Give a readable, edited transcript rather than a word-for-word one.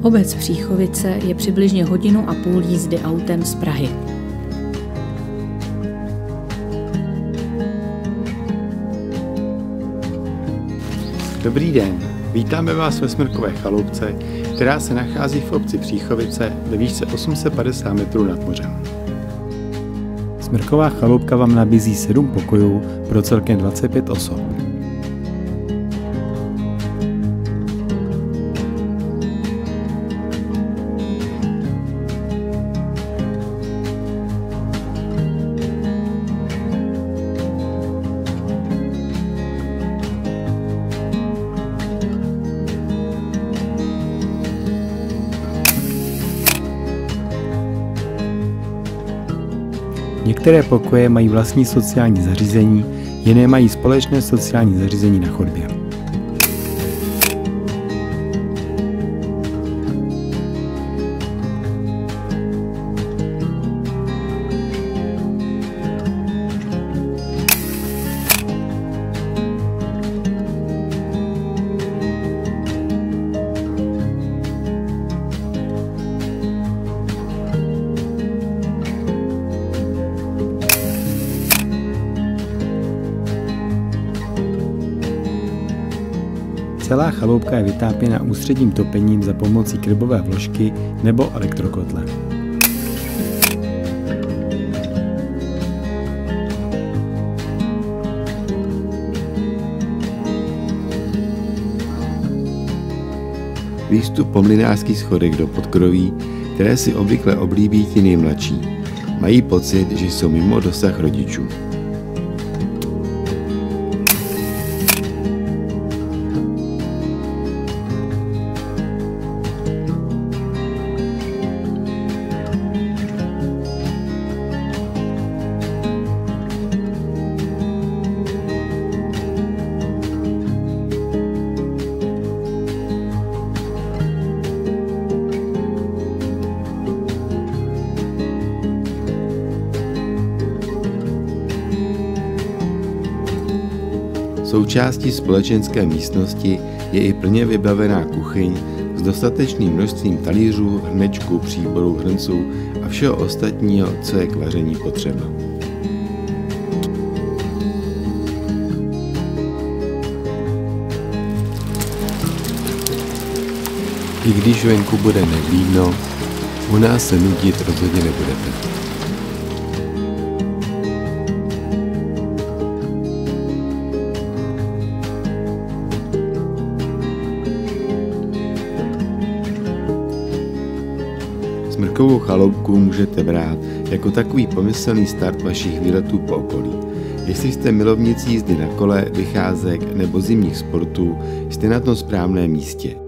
Obec Příchovice je přibližně 1,5 hodiny jízdy autem z Prahy. Dobrý den, vítáme vás ve Smrkové chaloupce, která se nachází v obci Příchovice ve výšce 850 metrů nad mořem. Smrková chaloupka vám nabízí 7 pokojů pro celkem 25 osob. Některé pokoje mají vlastní sociální zařízení, jiné mají společné sociální zařízení na chodbě. Celá chaloupka je vytápěna ústředním topením za pomocí krybové vložky nebo elektrokotle. Výstup po mlynářských schodech do podkroví, které si obvykle oblíbí ti nejmladší, mají pocit, že jsou mimo dosah rodičů. Součástí společenské místnosti je i plně vybavená kuchyň s dostatečným množstvím talířů, hrnečků, příborů, hrnců a všeho ostatního, co je k vaření potřeba. I když venku bude neklidno, u nás se nudit rozhodně nebudete. Smrkovou chaloupku můžete brát jako takový pomyslný start vašich výletů po okolí. Jestli jste milovníci jízdy na kole, vycházek nebo zimních sportů, jste na tom správném místě.